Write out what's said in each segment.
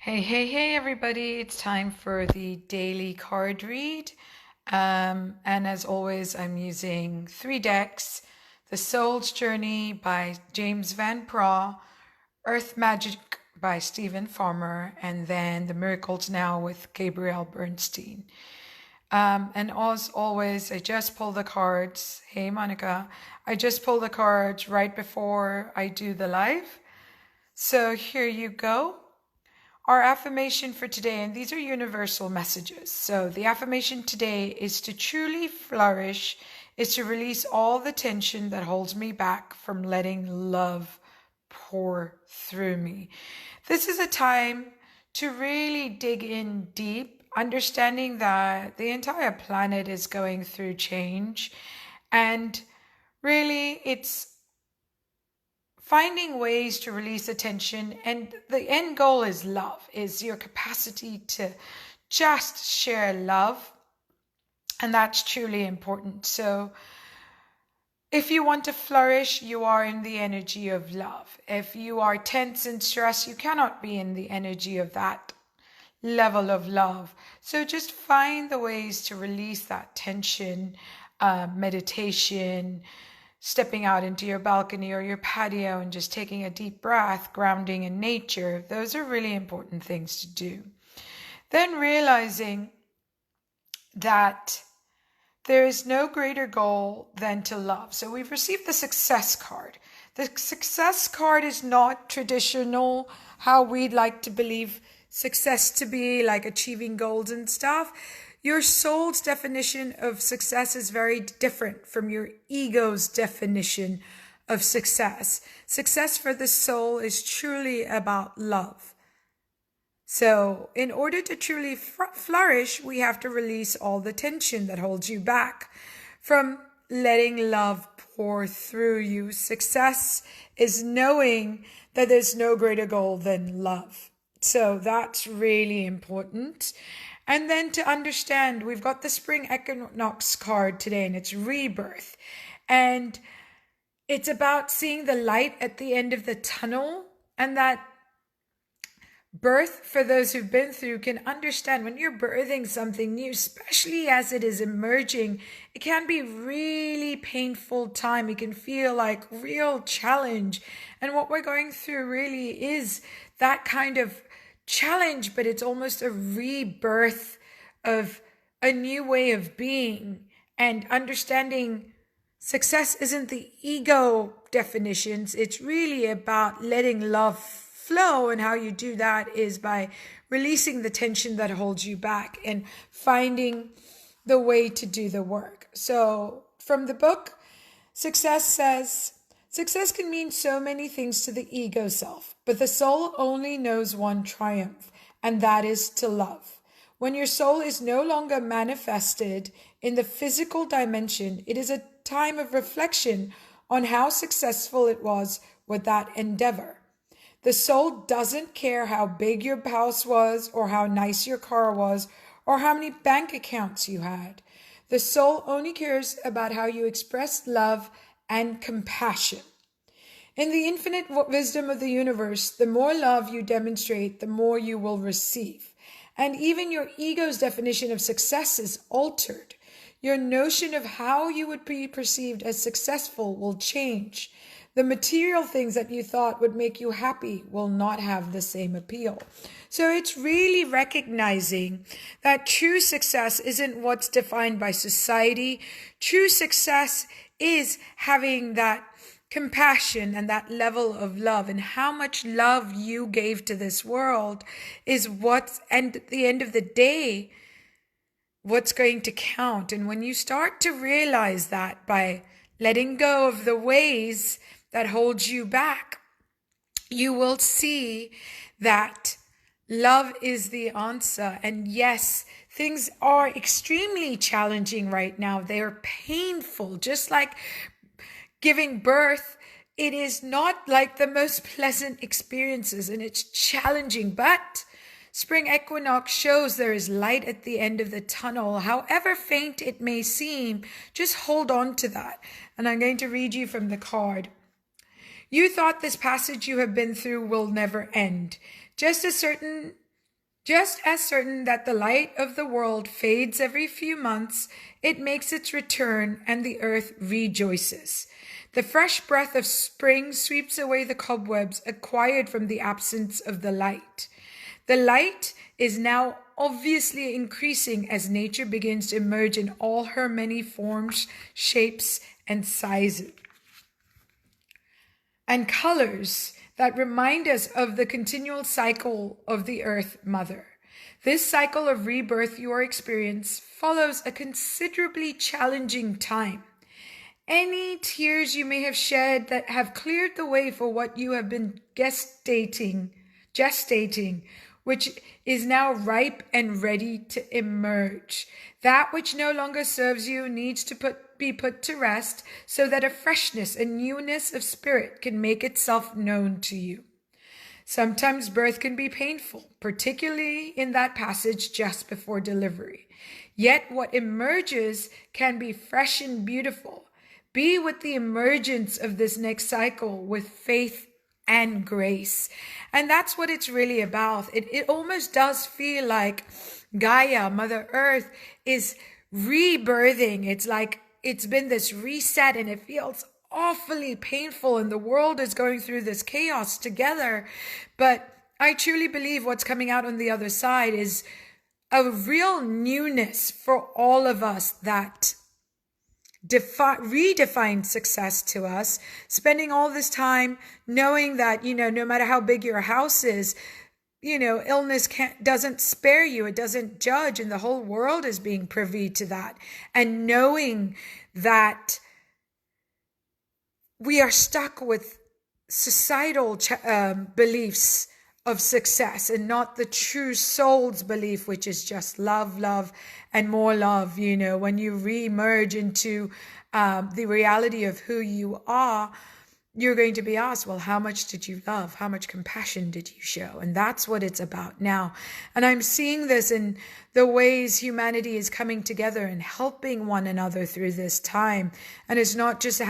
Hey, everybody. It's time for the daily card read. And as always, I'm using three decks: The Soul's Journey by James Van Praagh, Earth Magic by Stephen Farmer, and then The Miracles Now with Gabrielle Bernstein. And as always, I just pull the cards. Hey, Monica. I just pull the cards right before I do the live. So here you go. Our affirmation for today, and these are universal messages. So the affirmation today is to truly flourish, is to release all the tension that holds me back from letting love pour through me. This is a time to really dig in deep, understanding that the entire planet is going through change. And really, it's finding ways to release attention, and the end goal is love, is your capacity to just share love, and that's truly important. So if you want to flourish, you are in the energy of love. If you are tense and stressed, you cannot be in the energy of that level of love. So just find the ways to release that tension. Meditation, stepping out into your balcony or your patio and just taking a deep breath, grounding in nature. Those are really important things to do. Then realizing that there is no greater goal than to love. So we've received the success card. The success card is not traditional, how we'd like to believe success to be, like achieving goals and stuff. Your soul's definition of success is very different from your ego's definition of success. Success for the soul is truly about love. So in order to truly flourish, we have to release all the tension that holds you back from letting love pour through you. Success is knowing that there's no greater goal than love. So that's really important. And then to understand, we've got the spring equinox card today, and it's rebirth. And it's about seeing the light at the end of the tunnel, and that birth, for those who've been through, can understand when you're birthing something new, especially as it is emerging, it can be really painful time. It can feel like real challenge. And what we're going through really is that kind of challenge, but it's almost a rebirth of a new way of being, and understanding success isn't the ego definitions. It's really about letting love flow, and how you do that is by releasing the tension that holds you back and finding the way to do the work. So from the book, Success says, success can mean so many things to the ego self, but the soul only knows one triumph, and that is to love. When your soul is no longer manifested in the physical dimension, it is a time of reflection on how successful it was with that endeavor. The soul doesn't care how big your house was, or how nice your car was, or how many bank accounts you had. The soul only cares about how you expressed love and compassion. In the infinite wisdom of the universe, the more love you demonstrate, the more you will receive. And even your ego's definition of success is altered. Your notion of how you would be perceived as successful will change. The material things that you thought would make you happy will not have the same appeal. So it's really recognizing that true success isn't what's defined by society. True success is having that compassion and that level of love, and how much love you gave to this world is what's, and at the end of the day, what's going to count. And when you start to realize that by letting go of the ways that hold you back, you will see that love is the answer. And yes, things are extremely challenging right now. They are painful, just like giving birth. It is not like the most pleasant experiences, and it's challenging, but spring equinox shows there is light at the end of the tunnel. However faint it may seem, just hold on to that. And I'm going to read you from the card. You thought this passage you have been through will never end. Just as certain Just as certain that the light of the world fades every few months, it makes its return and the earth rejoices. The fresh breath of spring sweeps away the cobwebs acquired from the absence of the light. The light is now obviously increasing as nature begins to emerge in all her many forms, shapes, and sizes, and colors that remind us of the continual cycle of the Earth Mother. This cycle of rebirth you are experiencing follows a considerably challenging time. Any tears you may have shed that have cleared the way for what you have been gestating, which is now ripe and ready to emerge. That which no longer serves you needs to be put to rest so that a freshness and newness of spirit can make itself known to you. Sometimes birth can be painful, particularly in that passage just before delivery. Yet what emerges can be fresh and beautiful. Be with the emergence of this next cycle with faith and grace. And that's what it's really about. It almost does feel like Gaia, Mother Earth, is rebirthing. It's like it's been this reset and it feels awfully painful and the world is going through this chaos together. But I truly believe what's coming out on the other side is a real newness for all of us that redefine success to us, spending all this time knowing that, no matter how big your house is, illness doesn't spare you. It doesn't judge. And the whole world is being privy to that. And knowing that we are stuck with societal beliefs of success and not the true soul's belief, which is just love, love, and more love. When you re-emerge into the reality of who you are, you're going to be asked, well, how much did you love? How much compassion did you show? And that's what it's about now. And I'm seeing this in the ways humanity is coming together and helping one another through this time. And it's not just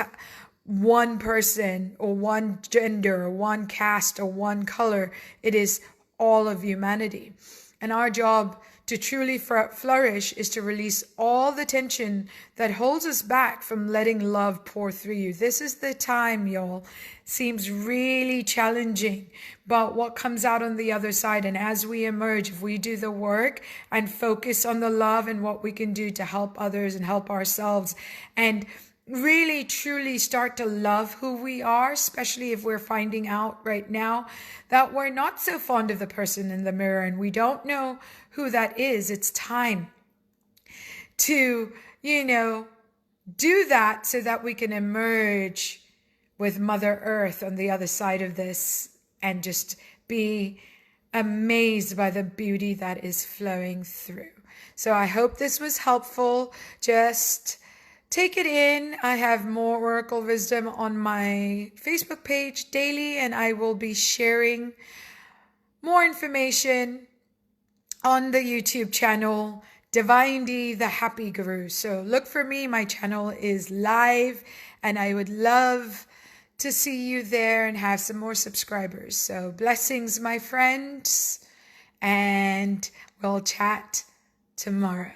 one person or one gender or one caste or one color. It is all of humanity. And our job to truly flourish is to release all the tension that holds us back from letting love pour through you. This is the time, y'all. Seems really challenging, but what comes out on the other side, and as we emerge, if we do the work and focus on the love and what we can do to help others and help ourselves, and really truly start to love who we are, especially if we're finding out right now that we're not so fond of the person in the mirror and we don't know who that is. It's time to, do that so that we can emerge with Mother Earth on the other side of this and just be amazed by the beauty that is flowing through. So I hope this was helpful. Just take it in. I have more Oracle Wisdom on my Facebook page daily, and I will be sharing more information on the YouTube channel, Divine D, the Happy Guru. So look for me. My channel is live, and I would love to see you there and have some more subscribers. So blessings, my friends, and we'll chat tomorrow.